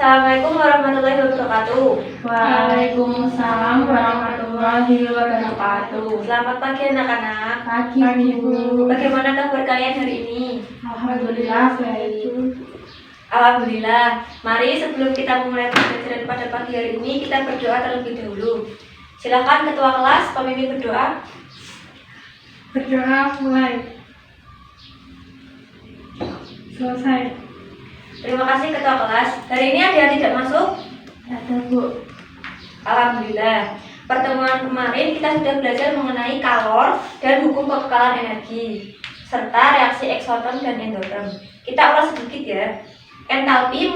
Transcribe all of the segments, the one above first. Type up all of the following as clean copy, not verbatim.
Assalamualaikum warahmatullahi wabarakatuh. Waalaikumsalam warahmatullahi wabarakatuh. Selamat pagi anak-anak. Pagi, Bu. Bagaimana kabar kalian hari ini? Alhamdulillah baik. Alhamdulillah. Mari sebelum kita memulai pembelajaran pada pagi hari ini, kita berdoa terlebih dahulu. Silakan ketua kelas, pemimpin berdoa. Berdoa mulai. Selesai. Terima kasih ketua kelas. Hari ini ada yang tidak masuk? Ada, Bu. Alhamdulillah. Pertemuan kemarin kita sudah belajar mengenai kalor dan hukum kekekalan energi serta reaksi eksoterm dan endoterm. Kita ulas sedikit ya. Entalpi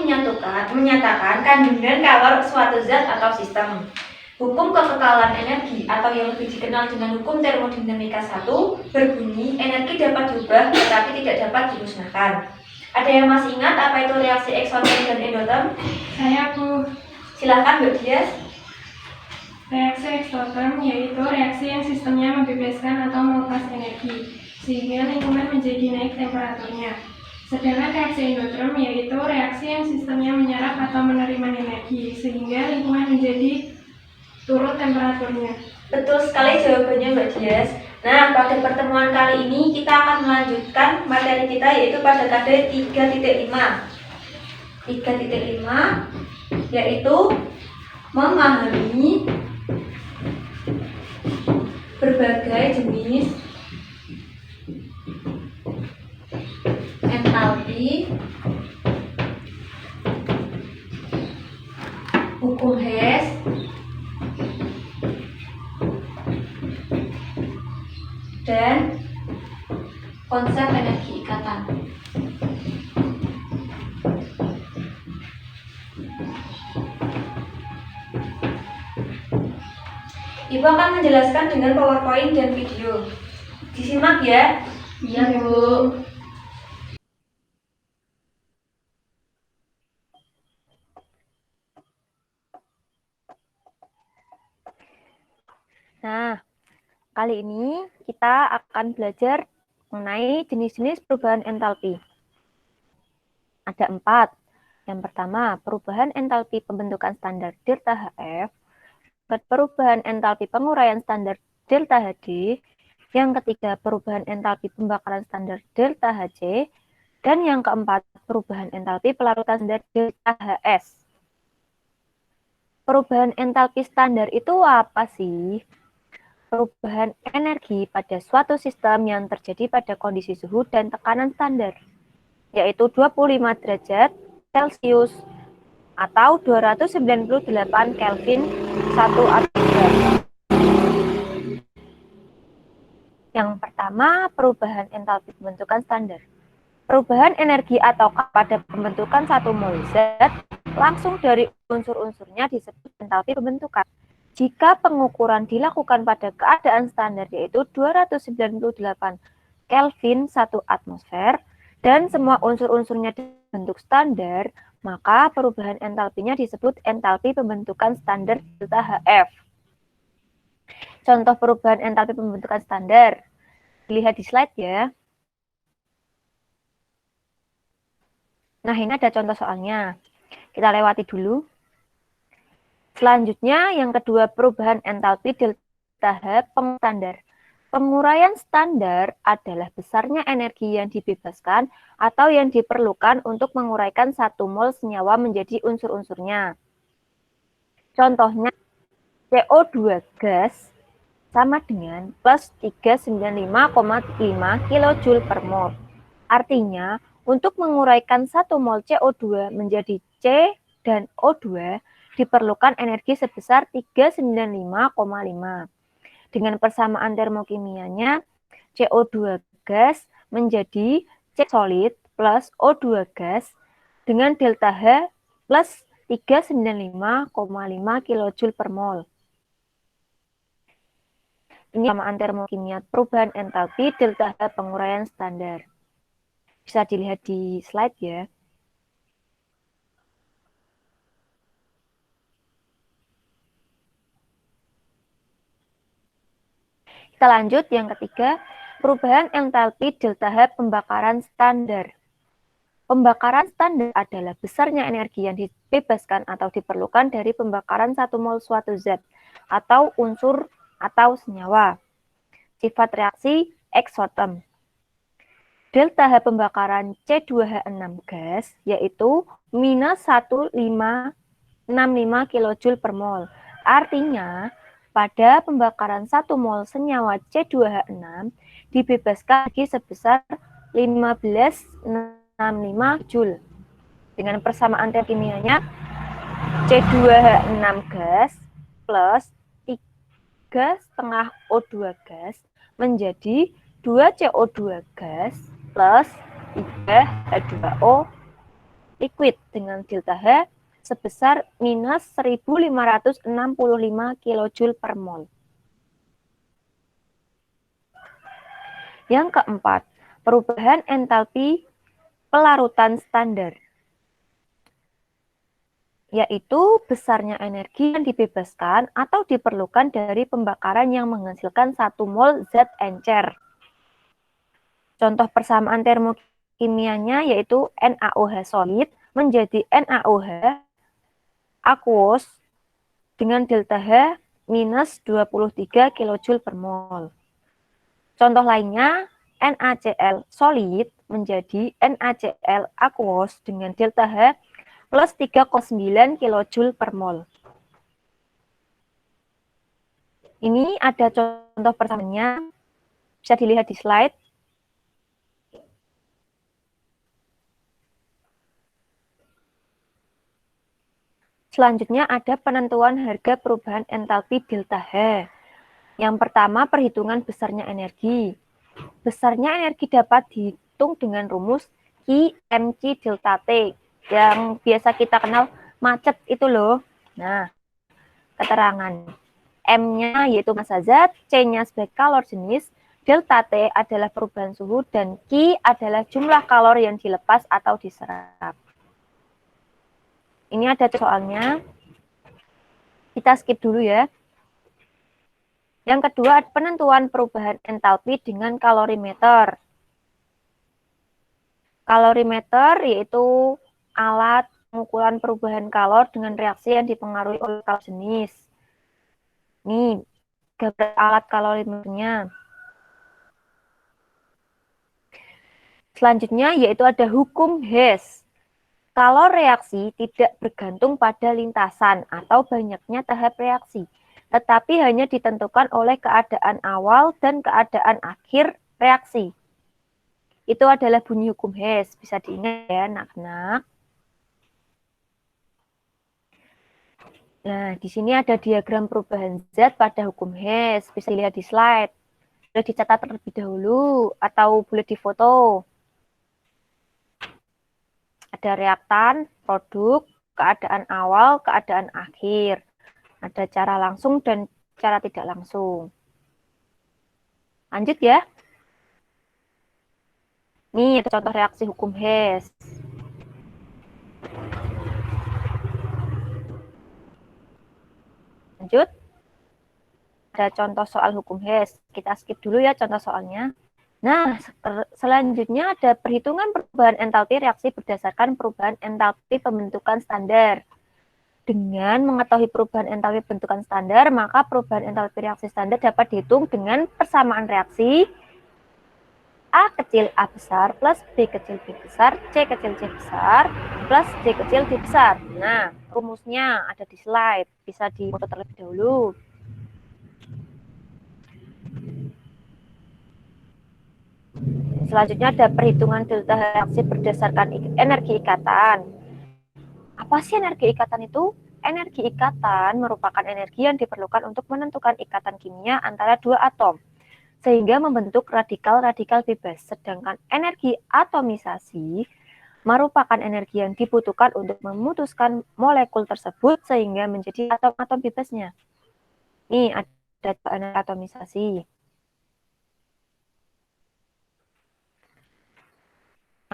menyatakan kandungan kalor suatu zat atau sistem. Hukum kekekalan energi atau yang lebih dikenal dengan hukum termodinamika 1 berbunyi energi dapat diubah tetapi tidak dapat dimusnahkan. Ada yang masih ingat apa itu reaksi eksoterm dan endoterm? Saya, Bu. Silahkan Mbak Dias. Reaksi eksoterm yaitu reaksi yang sistemnya membebaskan atau melepas energi sehingga lingkungan menjadi naik temperaturnya. Sedangkan reaksi endoterm yaitu reaksi yang sistemnya menyerap atau menerima energi sehingga lingkungan menjadi turun temperaturnya. Betul sekali jawabannya Mbak Dias. Nah, pada pertemuan kali ini kita akan melanjutkan materi kita yaitu pada KD 3.5. 3.5 yaitu memahami berbagai jenis entalpi, hukum Hess, dan konsep energi ikatan. Ibu akan menjelaskan dengan PowerPoint dan video. Disimak ya. Iya, Bu. Nah, kali ini kita akan belajar mengenai jenis-jenis perubahan entalpi. Ada 4. Yang pertama, perubahan entalpi pembentukan standar delta HF. Perubahan entalpi penguraian standar delta HD. Yang ketiga, perubahan entalpi pembakaran standar delta HC. Dan yang keempat, perubahan entalpi pelarutan standar delta HS. Perubahan entalpi standar itu apa sih? Perubahan energi pada suatu sistem yang terjadi pada kondisi suhu dan tekanan standar, yaitu 25 derajat Celcius atau 298 Kelvin 1 atmosfer. Yang pertama, perubahan entalpi pembentukan standar. Perubahan energi atau pada pembentukan 1 mol zat langsung dari unsur-unsurnya disebut entalpi pembentukan. Jika pengukuran dilakukan pada keadaan standar yaitu 298 Kelvin 1 atmosfer dan semua unsur-unsurnya dibentuk standar, maka perubahan entalpinya disebut entalpi pembentukan standar delta HF. Contoh perubahan entalpi pembentukan standar. Lihat di slide ya. Nah, ini ada contoh soalnya. Kita lewati dulu. Selanjutnya, yang kedua, perubahan entalpi delta H standar. Penguraian standar adalah besarnya energi yang dibebaskan atau yang diperlukan untuk menguraikan 1 mol senyawa menjadi unsur-unsurnya. Contohnya, CO2 gas sama dengan plus 395,5 kJ per mol. Artinya, untuk menguraikan 1 mol CO2 menjadi C dan O2, diperlukan energi sebesar 395,5. Dengan persamaan termokimianya, CO2 gas menjadi C solid plus O2 gas dengan delta H plus 395,5 kJ per mol. Ini persamaan termokimia perubahan entalpi delta H penguraian standar. Bisa dilihat di slide ya. Kita lanjut yang ketiga, perubahan entalpi delta H pembakaran standar. Pembakaran standar adalah besarnya energi yang dibebaskan atau diperlukan dari pembakaran 1 mol suatu zat atau unsur atau senyawa. Sifat reaksi exotherm. Delta H pembakaran C2H6 gas yaitu minus 1565 kJ per mol. Artinya, pada pembakaran 1 mol senyawa C2H6 dibebaskan energi sebesar 1565 Joule. Dengan persamaan teori kimianya, C2H6 gas plus 3,5 O2 gas menjadi 2 CO2 gas plus 3 H2O liquid dengan delta H sebesar minus 1565 kJ per mol. Yang keempat, perubahan entalpi pelarutan standar, yaitu besarnya energi yang dibebaskan atau diperlukan dari pembakaran yang menghasilkan 1 mol zat encer. Contoh persamaan termokimianya yaitu NaOH solid menjadi NaOH aqueous dengan delta H minus 23 kJ per mol. Contoh lainnya, NaCl solid menjadi NaCl aqueous dengan delta H plus 3,9 kJ per mol. Ini ada contoh persamaannya, bisa dilihat di slide. Selanjutnya ada penentuan harga perubahan entalpi delta H. Yang pertama, perhitungan besarnya energi. Besarnya energi dapat dihitung dengan rumus Q/mc delta T yang biasa kita kenal macet itu loh. Nah, keterangan M-nya yaitu massa zat, C-nya sebagai kalor jenis, delta T adalah perubahan suhu, dan Q adalah jumlah kalor yang dilepas atau diserap. Ini ada soalnya. Kita skip dulu ya. Yang kedua, penentuan perubahan entalpi dengan kalorimeter. Kalorimeter yaitu alat pengukuran perubahan kalor dengan reaksi yang dipengaruhi oleh kalor jenis. Nih, gambar alat kalorimeternya. Selanjutnya yaitu ada hukum Hess. Kalor reaksi tidak bergantung pada lintasan atau banyaknya tahap reaksi, tetapi hanya ditentukan oleh keadaan awal dan keadaan akhir reaksi. Itu adalah bunyi hukum Hess, bisa diingat ya anak-anak. Nah, di sini ada diagram perubahan zat pada hukum Hess, bisa dilihat di slide. Boleh dicatat terlebih dahulu atau boleh difoto. Ada reaktan, produk, keadaan awal, keadaan akhir. Ada cara langsung dan cara tidak langsung. Lanjut ya. Nih ada contoh reaksi hukum Hess. Lanjut. Ada contoh soal hukum Hess. Kita skip dulu ya contoh soalnya. Nah, selanjutnya ada perhitungan perubahan entalpi reaksi berdasarkan perubahan entalpi pembentukan standar. Dengan mengetahui perubahan entalpi pembentukan standar, maka perubahan entalpi reaksi standar dapat dihitung dengan persamaan reaksi A kecil A besar plus B kecil B besar, C kecil C besar plus D kecil D besar. Nah, rumusnya ada di slide, bisa difoto terlebih dahulu. Selanjutnya ada perhitungan delta reaksi berdasarkan energi ikatan. Apa sih energi ikatan itu? Energi ikatan merupakan energi yang diperlukan untuk menentukan ikatan kimia antara dua atom, sehingga membentuk radikal-radikal bebas. Sedangkan energi atomisasi merupakan energi yang dibutuhkan untuk memutuskan molekul tersebut sehingga menjadi atom-atom bebasnya. Ini ada energi atomisasi.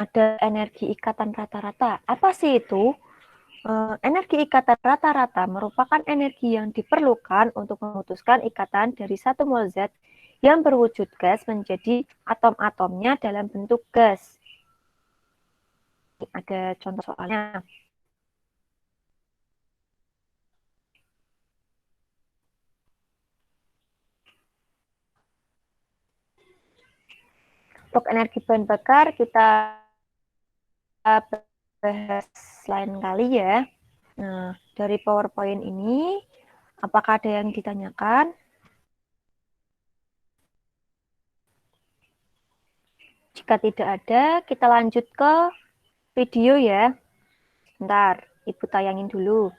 Ada energi ikatan rata-rata. Apa sih itu? Energi ikatan rata-rata merupakan energi yang diperlukan untuk memutuskan ikatan dari 1 mol zat yang berwujud gas menjadi atom-atomnya dalam bentuk gas. Ada contoh soalnya. Untuk energi bahan bakar kita bahas lain kali ya. Nah, dari PowerPoint ini, apakah ada yang ditanyakan? Jika tidak ada, kita lanjut ke video ya. Bentar, Ibu tayangin dulu.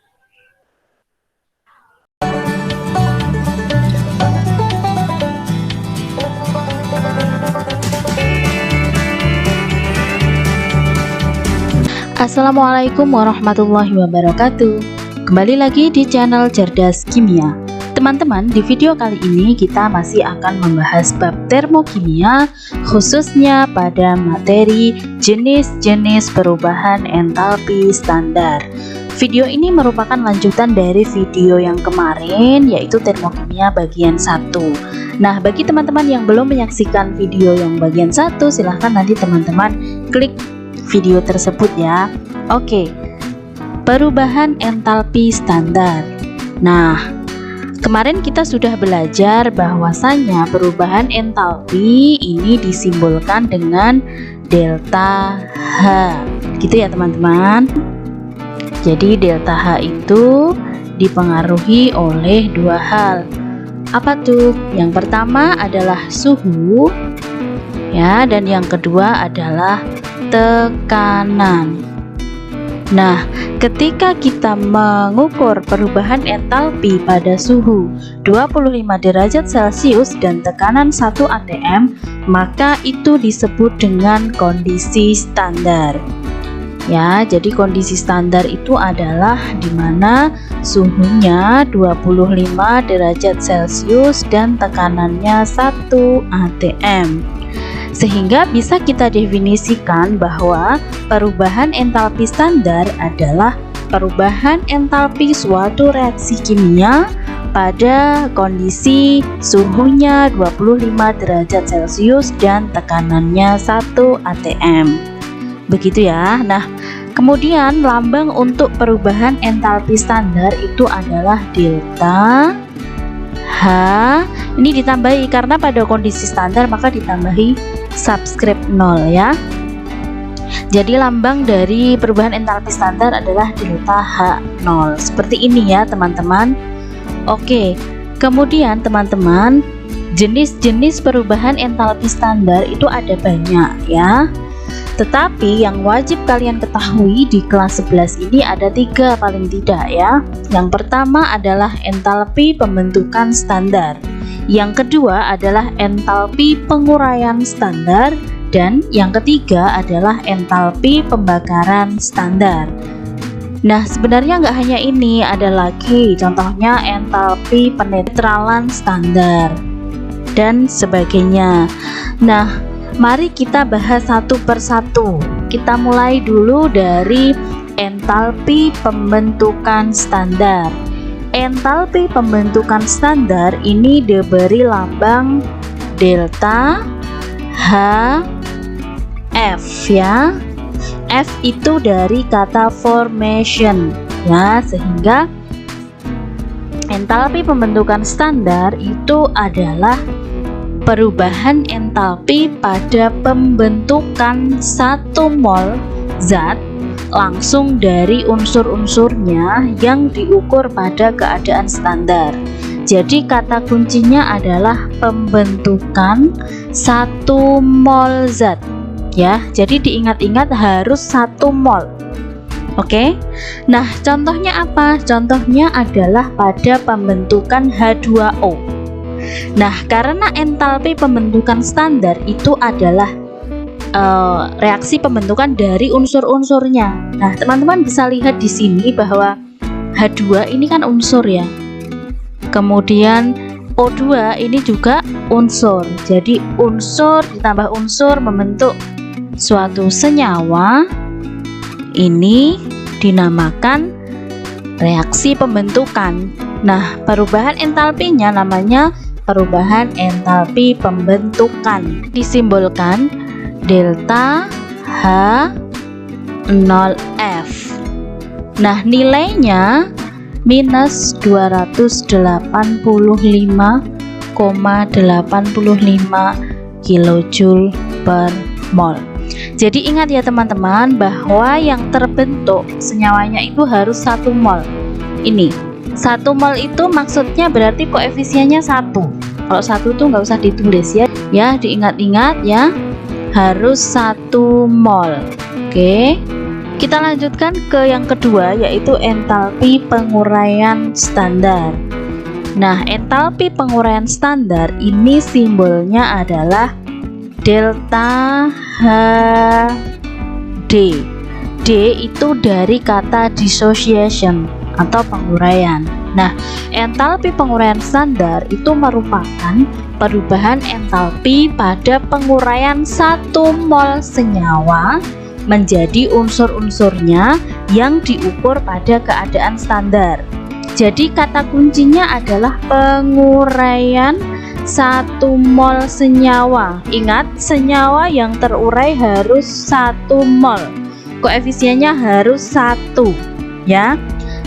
Assalamualaikum warahmatullahi wabarakatuh. Kembali lagi di channel Cerdas Kimia. Teman-teman, di video kali ini kita masih akan membahas bab termokimia, khususnya pada materi jenis-jenis perubahan entalpi standar. Video ini merupakan lanjutan dari video yang kemarin, yaitu termokimia bagian 1. Nah, bagi teman-teman yang belum menyaksikan video yang bagian 1, silahkan nanti teman-teman klik video tersebut ya. Oke, perubahan entalpi standar. Nah, kemarin kita sudah belajar bahwasanya perubahan entalpi ini disimbolkan dengan delta H, gitu ya teman-teman. Jadi delta H itu dipengaruhi oleh dua hal. Apa tuh? Yang pertama adalah suhu ya, dan yang kedua adalah tekanan. Nah, ketika kita mengukur perubahan entalpi pada suhu 25 derajat Celcius dan tekanan 1 atm, maka itu disebut dengan kondisi standar. Ya, jadi kondisi standar itu adalah di mana suhunya 25 derajat Celcius dan tekanannya 1 atm. Sehingga bisa kita definisikan bahwa perubahan entalpi standar adalah perubahan entalpi suatu reaksi kimia pada kondisi suhunya 25 derajat Celcius dan tekanannya 1 atm. Begitu ya. Nah, kemudian lambang untuk perubahan entalpi standar itu adalah delta H. Ini ditambahi karena pada kondisi standar maka ditambahi subscript 0 ya. Jadi lambang dari perubahan entalpi standar adalah delta H0. Seperti ini ya teman-teman. Oke, kemudian teman-teman, jenis-jenis perubahan entalpi standar itu ada banyak ya. Tetapi yang wajib kalian ketahui di kelas 11 ini ada 3 paling tidak ya. Yang pertama adalah entalpi pembentukan standar. Yang kedua adalah entalpi penguraian standar, dan yang ketiga adalah entalpi pembakaran standar. Nah, sebenarnya nggak hanya ini, ada lagi contohnya entalpi penetralan standar dan sebagainya. Nah, mari kita bahas satu persatu. Kita mulai dulu dari entalpi pembentukan standar. Entalpi pembentukan standar ini diberi lambang delta H F ya. F itu dari kata formation ya, sehingga entalpi pembentukan standar itu adalah perubahan entalpi pada pembentukan 1 mol zat langsung dari unsur-unsurnya yang diukur pada keadaan standar. Jadi kata kuncinya adalah pembentukan 1 mol zat ya. Jadi diingat-ingat harus 1 mol. Oke. Nah, contohnya apa? Contohnya adalah pada pembentukan H2O. Nah, karena entalpi pembentukan standar itu adalah reaksi pembentukan dari unsur-unsurnya. Nah, teman-teman bisa lihat di sini bahwa H2 ini kan unsur ya. Kemudian O2 ini juga unsur. Jadi unsur ditambah unsur membentuk suatu senyawa. Ini dinamakan reaksi pembentukan. Nah, perubahan entalpinya namanya perubahan entalpi pembentukan. Disimbolkan delta H 0F. Nah, nilainya minus 285,85 kilojoule per mol. Jadi ingat ya teman-teman, bahwa yang terbentuk senyawanya itu harus 1 mol. Ini 1 mol itu maksudnya berarti koefisiennya 1. Kalau 1 tuh nggak usah ditulis ya. Ya, diingat-ingat ya, harus 1 mol. Oke, kita lanjutkan ke yang kedua, yaitu entalpi penguraian standar. Nah, entalpi penguraian standar ini simbolnya adalah delta HD. D itu dari kata dissociation atau penguraian. Nah, entalpi penguraian standar itu merupakan perubahan entalpi pada penguraian 1 mol senyawa menjadi unsur-unsurnya yang diukur pada keadaan standar. Jadi kata kuncinya adalah penguraian 1 mol senyawa. Ingat, senyawa yang terurai harus 1 mol. Koefisiennya harus 1 ya.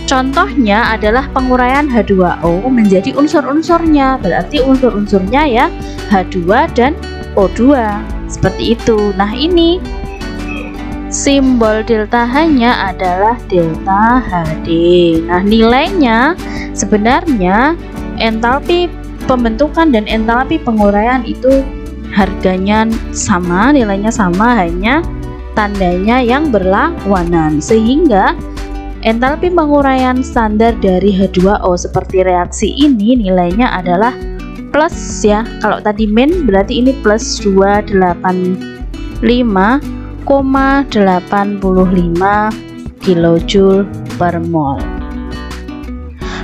Contohnya adalah penguraian H2O menjadi unsur-unsurnya. Berarti unsur-unsurnya ya H2 dan O2. Seperti itu. Nah, ini simbol delta H-nya adalah delta HD. Nah, nilainya sebenarnya entalpi pembentukan dan entalpi penguraian itu harganya sama, nilainya sama, hanya tandanya yang berlawanan. Sehingga entalpi penguraian standar dari H2O seperti reaksi ini nilainya adalah plus ya. Kalau tadi min berarti ini plus 285,85 kilojoule per mol.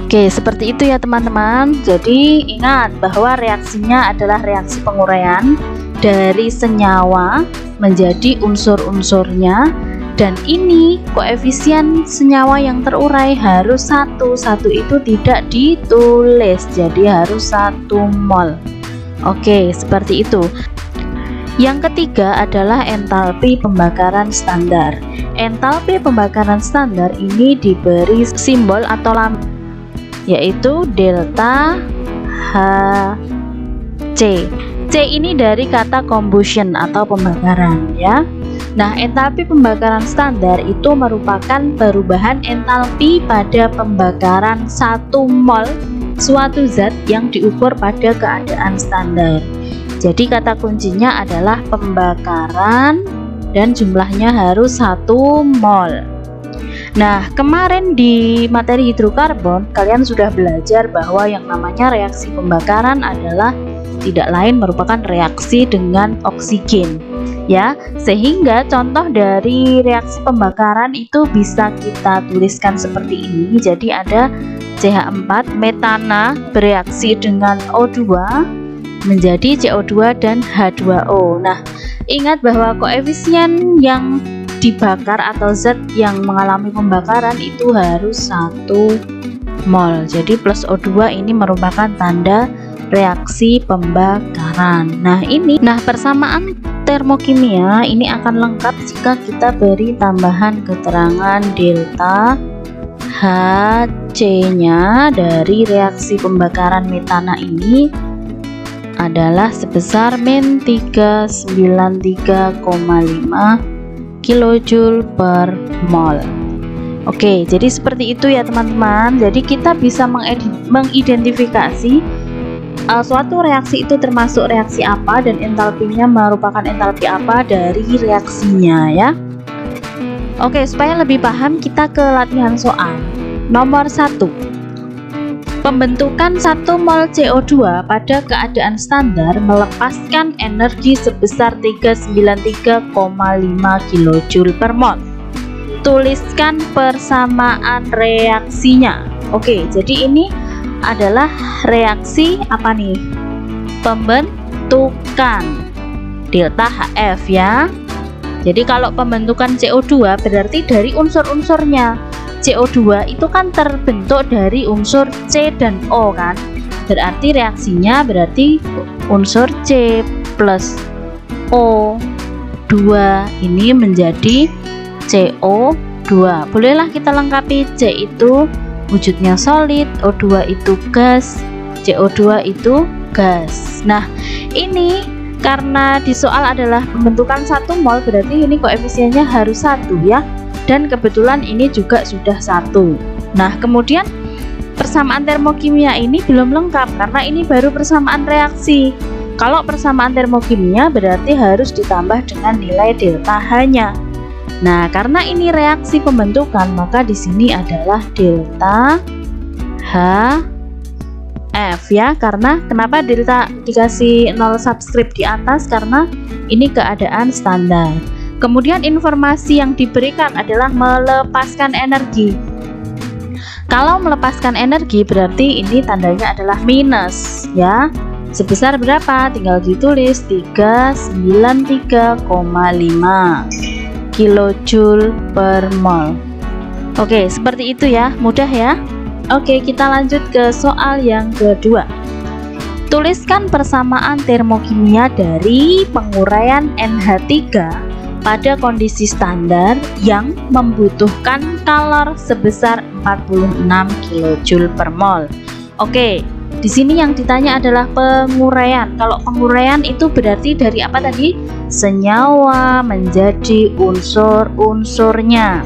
Oke, seperti itu ya teman-teman. Jadi ingat bahwa reaksinya adalah reaksi penguraian dari senyawa menjadi unsur-unsurnya, dan ini koefisien senyawa yang terurai harus 1. 1 itu tidak ditulis, jadi harus 1 mol. Oke, seperti itu. Yang ketiga adalah entalpi pembakaran standar. Entalpi pembakaran standar ini diberi simbol atau lambang, yaitu delta HC. C ini dari kata combustion atau pembakaran ya. Nah, entalpi pembakaran standar itu merupakan perubahan entalpi pada pembakaran 1 mol suatu zat yang diukur pada keadaan standar. Jadi kata kuncinya adalah pembakaran dan jumlahnya harus 1 mol. Nah, kemarin di materi hidrokarbon kalian sudah belajar bahwa yang namanya reaksi pembakaran adalah tidak lain merupakan reaksi dengan oksigen ya, sehingga contoh dari reaksi pembakaran itu bisa kita tuliskan seperti ini. Jadi ada CH4 metana bereaksi dengan O2 menjadi CO2 dan H2O. Nah, ingat bahwa koefisien yang dibakar atau zat yang mengalami pembakaran itu harus 1 mol. Jadi plus O2 ini merupakan tanda reaksi pembakaran. Nah, persamaan termokimia ini akan lengkap jika kita beri tambahan keterangan delta HC-nya dari reaksi pembakaran metana ini adalah sebesar min 393,5 kilojoule per mol. Oke, jadi seperti itu ya teman-teman. Jadi kita bisa mengidentifikasi suatu reaksi itu termasuk reaksi apa dan entalpinya merupakan entalpi apa dari reaksinya ya. Oke, supaya lebih paham kita ke latihan soal. Nomor 1. Pembentukan 1 mol CO2 pada keadaan standar melepaskan energi sebesar 393,5 kilojoule per mol. Tuliskan persamaan reaksinya. Oke, jadi ini adalah reaksi apa nih? Pembentukan delta HF ya. Jadi kalau pembentukan CO2 berarti dari unsur-unsurnya. CO2 itu kan terbentuk dari unsur C dan O kan. Berarti reaksinya berarti unsur C plus O2 ini menjadi CO2. Bolehlah kita lengkapi, C itu wujudnya solid, O2 itu gas, CO2 itu gas. Nah, ini karena di soal adalah pembentukan 1 mol, berarti ini koefisiennya harus 1 ya. Dan kebetulan ini juga sudah 1. Nah, kemudian persamaan termokimia ini belum lengkap karena ini baru persamaan reaksi. Kalau persamaan termokimia berarti harus ditambah dengan nilai delta H-nya. Nah, karena ini reaksi pembentukan, maka di sini adalah delta HF ya. Karena kenapa delta dikasih 0 subscript di atas? Karena ini keadaan standar. Kemudian informasi yang diberikan adalah melepaskan energi. Kalau melepaskan energi berarti ini tandanya adalah minus ya. Sebesar berapa? Tinggal ditulis 393,5 kilojoule per mol. Oke, seperti itu ya, mudah ya. Oke, kita lanjut ke soal yang kedua. Tuliskan persamaan termokimia dari penguraian NH3 pada kondisi standar yang membutuhkan kalor sebesar 46 kilojoule per mol. Oke, di sini yang ditanya adalah penguraian. Kalau penguraian itu berarti dari apa tadi? Senyawa menjadi unsur-unsurnya.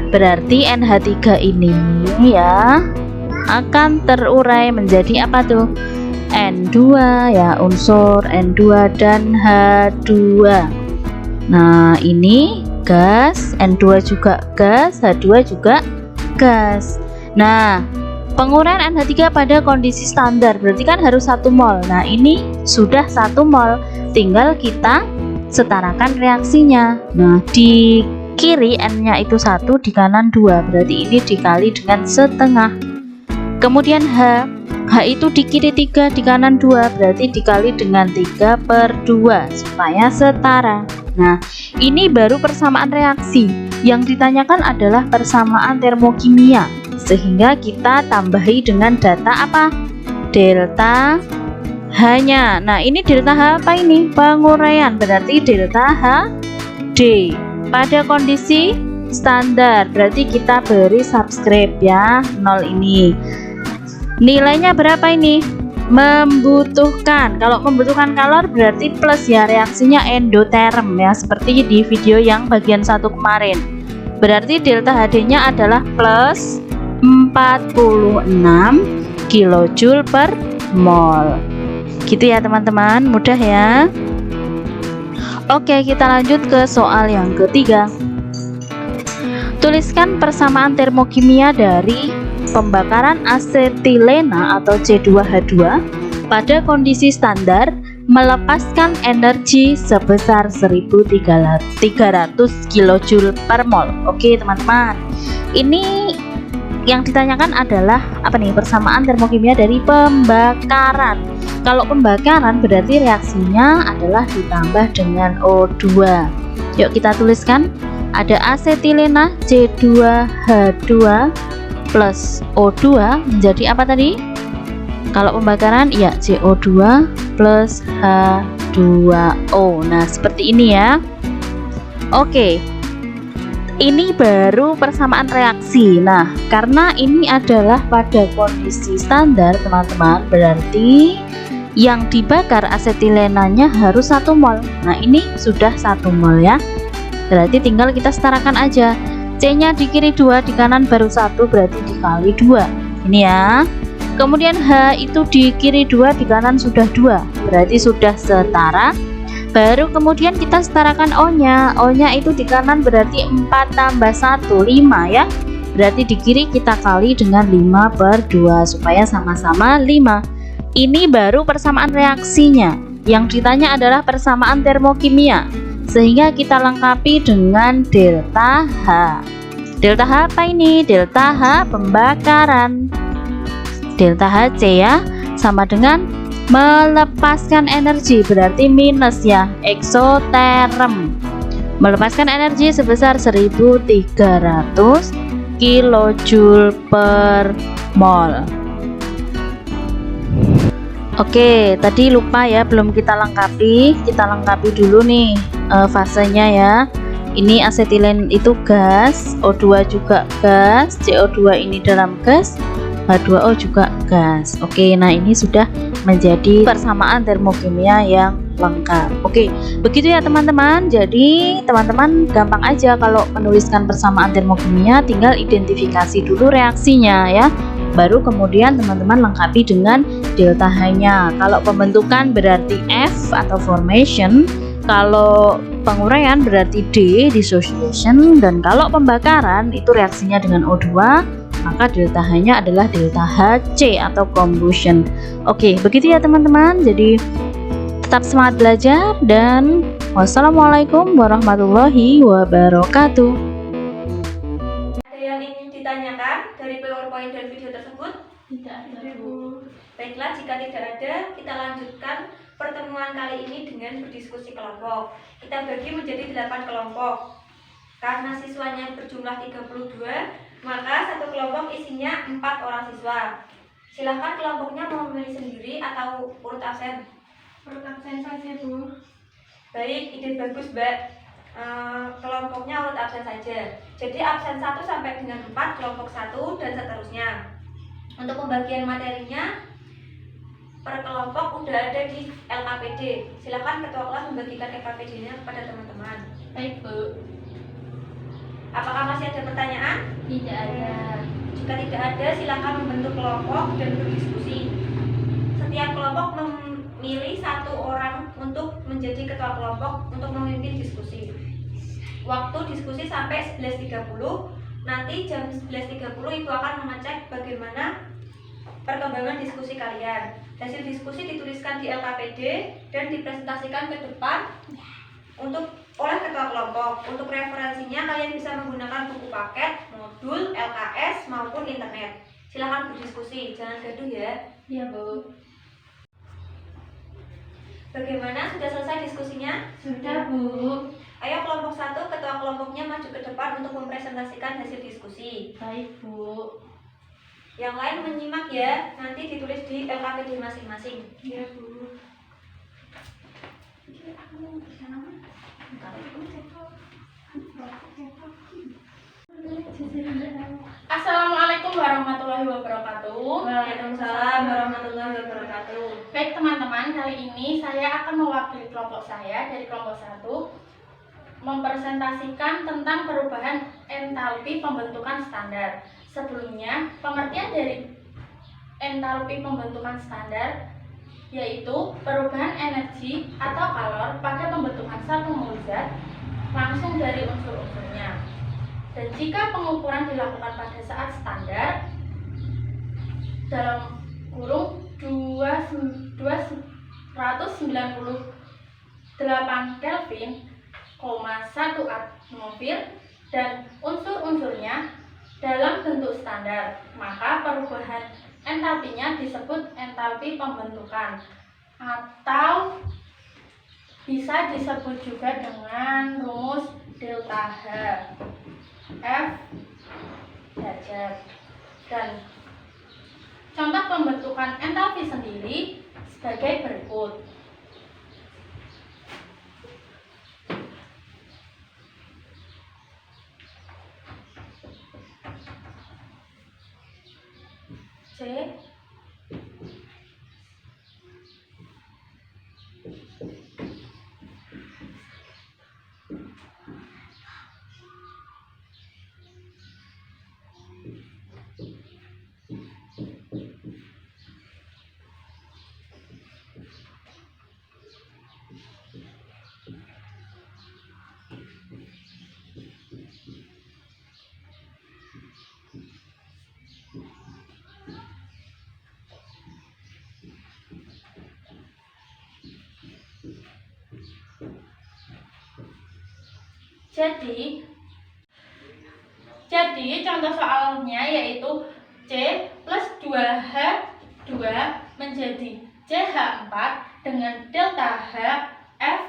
Berarti NH3 ini ya akan terurai menjadi apa tuh? N2 ya, unsur N2 dan H2. Nah, ini gas, N2 juga gas, H2 juga gas. Nah, penguraian NH3 pada kondisi standar berarti kan harus 1 mol. Nah, ini sudah 1 mol, tinggal kita setarakan reaksinya. Nah, di kiri N-nya itu 1, di kanan 2, berarti ini dikali dengan setengah. Kemudian H itu di kiri 3, di kanan 2, berarti dikali dengan 3/2 supaya setara. Nah, ini baru persamaan reaksi. Yang ditanyakan adalah persamaan termokimia, sehingga kita tambahi dengan data apa? Delta H-nya. Nah, ini delta H apa ini? Penguraian, berarti delta H D pada kondisi standar, berarti kita beri subscribe ya, 0 ini. Nilainya berapa ini? Membutuhkan. Kalau membutuhkan kalor berarti plus ya, reaksinya endoterm ya, seperti di video yang bagian 1 kemarin. Berarti delta HD-nya adalah plus 46 kilojoule per mol. Gitu ya teman-teman, mudah ya. Oke, kita lanjut ke soal yang ketiga. Tuliskan persamaan termokimia dari pembakaran asetilena atau C2H2 pada kondisi standar melepaskan energi sebesar 1300 kilojoule per mol. Oke teman-teman, ini yang ditanyakan adalah apa nih? Persamaan termokimia dari pembakaran. Kalau pembakaran berarti reaksinya adalah ditambah dengan O2. Yuk kita tuliskan, ada asetilena C2H2 plus O2 menjadi apa tadi? Kalau pembakaran ya CO2 plus H2O. Nah, seperti ini ya. Oke. Ini baru persamaan reaksi. Nah, karena ini adalah pada kondisi standar, teman-teman, berarti yang dibakar asetilenanya harus 1 mol. Nah, ini sudah 1 mol ya. Berarti tinggal kita setarakan aja. C-nya di kiri 2, di kanan baru 1, berarti dikali 2. Ini ya. Kemudian H itu di kiri 2, di kanan sudah 2, berarti sudah setara. Baru kemudian kita setarakan O-nya. O-nya itu di kanan berarti 4 tambah 1, 5 ya. Berarti di kiri kita kali dengan 5/2 supaya sama-sama 5. Ini baru persamaan reaksinya. Yang ditanya adalah persamaan termokimia, sehingga kita lengkapi dengan delta H. Delta H apa ini? Delta H pembakaran. Delta HC ya, sama dengan melepaskan energi, berarti minus ya, eksoterm. Melepaskan energi sebesar 1300 kilojoule per mol. Oke, tadi lupa ya, belum kita lengkapi. Kita lengkapi dulu nih fasenya ya. Ini asetilen itu gas, O2 juga gas, CO2 ini dalam gas, H2O juga gas. Oke, nah ini sudah menjadi persamaan termokimia yang lengkap. Oke, begitu ya teman-teman. Jadi teman-teman gampang aja kalau menuliskan persamaan termokimia, tinggal identifikasi dulu reaksinya ya. Baru kemudian teman-teman lengkapi dengan delta H-nya. Kalau pembentukan berarti F atau formation, kalau penguraian berarti D, dissociation, dan kalau pembakaran itu reaksinya dengan O2, maka delta H-nya adalah delta HC atau combustion. Oke, begitu ya teman-teman. Jadi tetap semangat belajar dan wassalamualaikum warahmatullahi wabarakatuh. Ada yang ingin ditanyakan dari PowerPoint dan video tersebut? Tidak ada, Bu. Baiklah, jika tidak ada, kita lanjutkan pertemuan kali ini dengan berdiskusi kelompok. Kita bagi menjadi 8 kelompok. Karena siswanya berjumlah 32, maka satu kelompok isinya 4 orang siswa. Silahkan kelompoknya mau memilih sendiri atau urut absen. Urut absen saja, Bu. Baik, ide bagus, Mbak. Kelompoknya urut absen saja. Jadi absen 1 sampai dengan 4, kelompok 1 dan seterusnya. Untuk pembagian materinya, per kelompok udah ada di LKPD. Silakan ketua kelas membagikan LKPD-nya kepada teman-teman. Baik, Bu. Apakah masih ada pertanyaan? Tidak ada. Jika tidak ada, silakan membentuk kelompok dan berdiskusi. Setiap kelompok memilih 1 orang untuk menjadi ketua kelompok untuk memimpin diskusi. Waktu diskusi sampai 11.30. Nanti jam 11.30 Ibu akan mengecek bagaimana perkembangan diskusi kalian. Hasil diskusi dituliskan di LKPD dan dipresentasikan ke depan oleh ketua kelompok. Untuk referensinya kalian bisa menggunakan buku paket, modul, LKS maupun internet. Silahkan berdiskusi, jangan gaduh ya. Iya, Bu. Bagaimana? Sudah selesai diskusinya? Sudah, Bu. Ayo kelompok 1, ketua kelompoknya maju ke depan untuk mempresentasikan hasil diskusi. Baik, Bu. Yang lain menyimak ya, nanti ditulis di LKPD masing-masing. Iya, Bu. Assalamualaikum warahmatullahi wabarakatuh. Waalaikumsalam warahmatullahi wabarakatuh. Baik teman-teman, kali ini saya akan mewakili kelompok saya dari kelompok 1 mempresentasikan tentang perubahan entalpi pembentukan standar. Sebelumnya, pengertian dari entalpi pembentukan standar yaitu perubahan energi atau kalor pada pembentukan satu mol zat langsung dari unsur-unsurnya. Dan jika pengukuran dilakukan pada saat standar dalam kurung 298 Kelvin, 1 atmosfer dan unsur-unsurnya dalam bentuk standar, maka perubahan entalpinya disebut entalpi pembentukan atau bisa disebut juga dengan rumus delta H F derajat. Dan contoh pembentukan entalpi sendiri sebagai berikut. C Jadi contoh soalnya yaitu C plus 2H2 menjadi CH4 dengan delta H F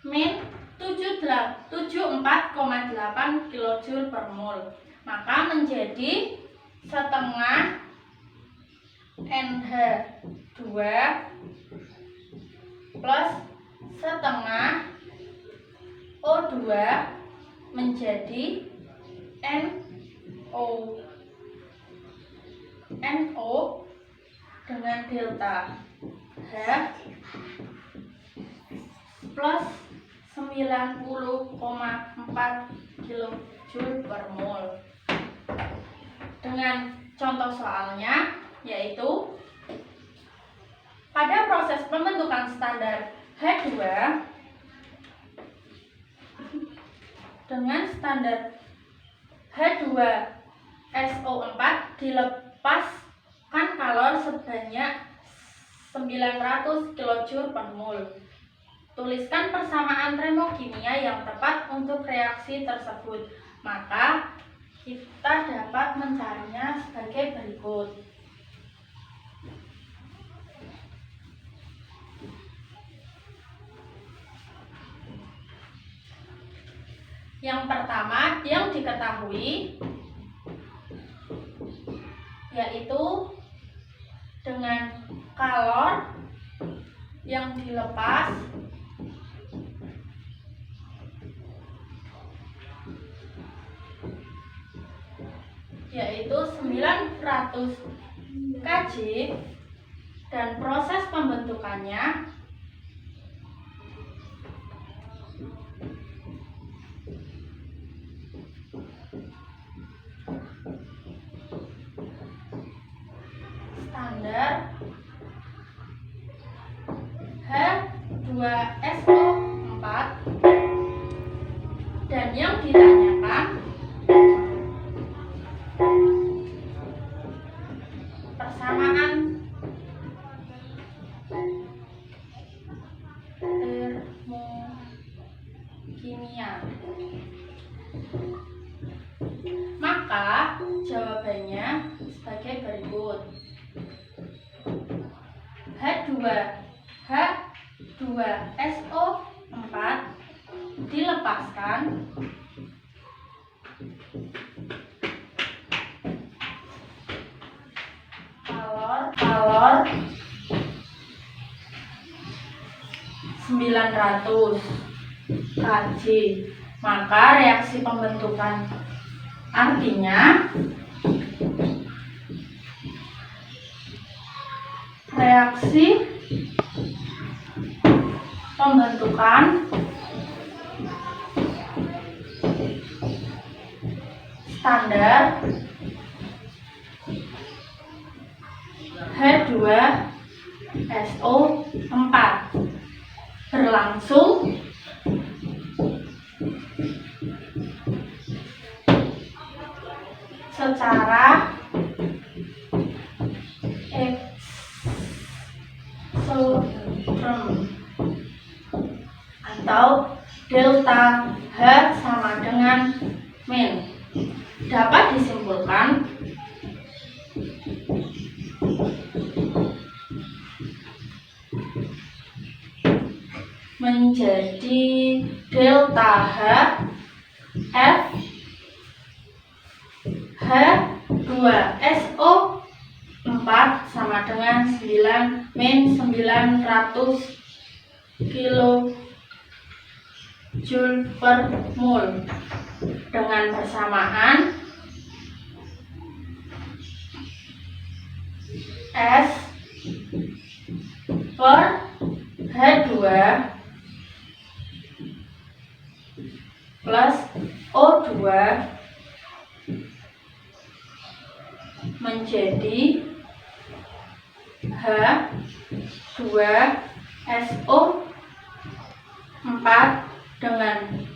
min 74,8 kJ per mol. Maka menjadi setengah NH2 plus setengah O2 menjadi NO. NO dengan delta H plus 90,4 kJ per mol. Dengan contoh soalnya, yaitu pada proses pembentukan standar H2 dengan standar H2SO4 dilepaskan kalor sebanyak 900 kJ per mol. Tuliskan persamaan termokimia yang tepat untuk reaksi tersebut. Maka kita dapat mencarinya sebagai berikut. Yang pertama yang diketahui yaitu dengan kalor yang dilepas yaitu 900 kJ dan proses pembentukannya standar H2SO4 dan yang ditanyakan persamaan termokimia. Maka jawabannya sebagai berikut. H2SO4 dilepaskan kalor 900 kJ. Maka reaksi pembentukan artinya reaksi pembentukan standar H2SO4 berlangsung secara eksoterm atau delta H sama dengan min. Dapat disimpulkan menjadi delta H F H2SO4 sama dengan 9 min 900 kJ per mol dengan persamaan S per H2 plus O2 menjadi H2SO4 dengan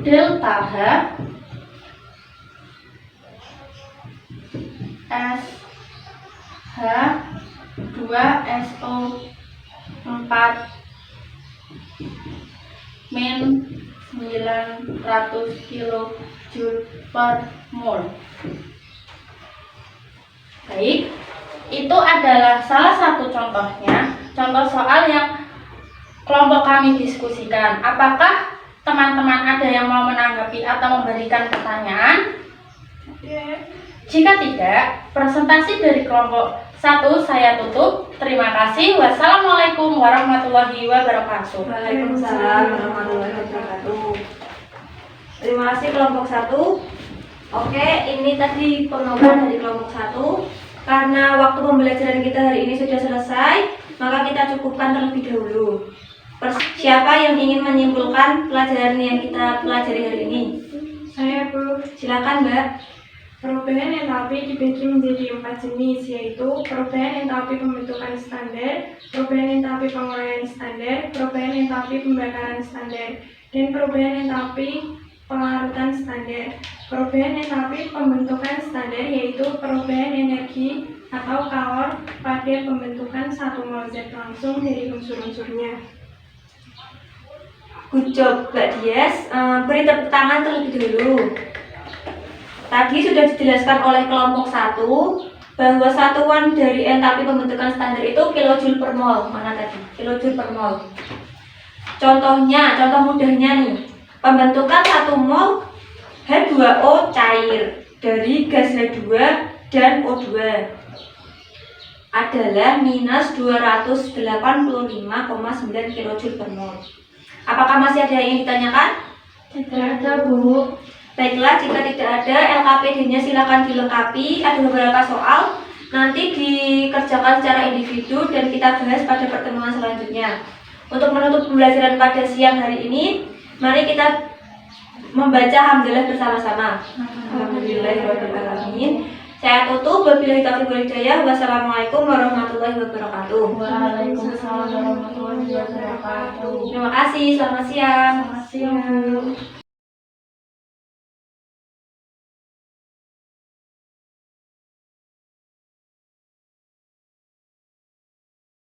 delta H S H2SO4 min 900 kJ per mol. Baik, itu adalah salah satu contohnya, contoh soal yang kelompok kami diskusikan. Apakah teman-teman ada yang mau menanggapi atau memberikan pertanyaan? Jika tidak, presentasi dari kelompok 1 saya tutup. Terima kasih. Wassalamualaikum warahmatullahi wabarakatuh. Waalaikumsalam warahmatullahi wabarakatuh. Terima kasih kelompok 1. Oke, ini tadi pemaparan dari kelompok 1. Karena waktu pembelajaran kita hari ini sudah selesai, maka kita cukupkan terlebih dahulu. Siapa yang ingin menyimpulkan pelajaran yang kita pelajari hari ini? Saya, Bu. Silakan, Mbak. Perubahan entalpi dibagi menjadi 4 jenis, yaitu perubahan entalpi pembentukan standar, perubahan entalpi penguraian standar, perubahan entalpi pembakaran standar, dan perubahan entalpi pelarutan standar. Perubahan entalpi pembentukan standar yaitu perubahan energi atau kalor pada pembentukan 1 mol zat langsung dari unsur-unsurnya. Good job, Mbak Dias. Beri tepuk tangan terlebih dahulu. Tadi sudah dijelaskan oleh kelompok 1 bahwa satuan dari entalpi pembentukan standar itu kilojoule per mol. Mana tadi? Kilojoule per mol. Contohnya, contoh mudahnya nih. Pembentukan 1 mol H2O cair dari gas H2 dan O2 adalah minus 285,9 kilojoule per mol. Apakah masih ada yang ditanyakan? Tidak ada, Bu. Baiklah, jika tidak ada, LKPD-nya silakan dilengkapi. Ada beberapa soal, nanti dikerjakan secara individu dan kita bahas pada pertemuan selanjutnya. Untuk menutup pembelajaran pada siang hari ini, mari kita membaca hamdalah bersama-sama. Alhamdulillahirrahmanirrahim. Saya tutup. Wabillahi taufiq wal hidayah. Wassalamualaikum warahmatullahi wabarakatuh. Waalaikumsalam warahmatullahi wabarakatuh. Terima kasih. Selamat siang. Terima kasih, Bu.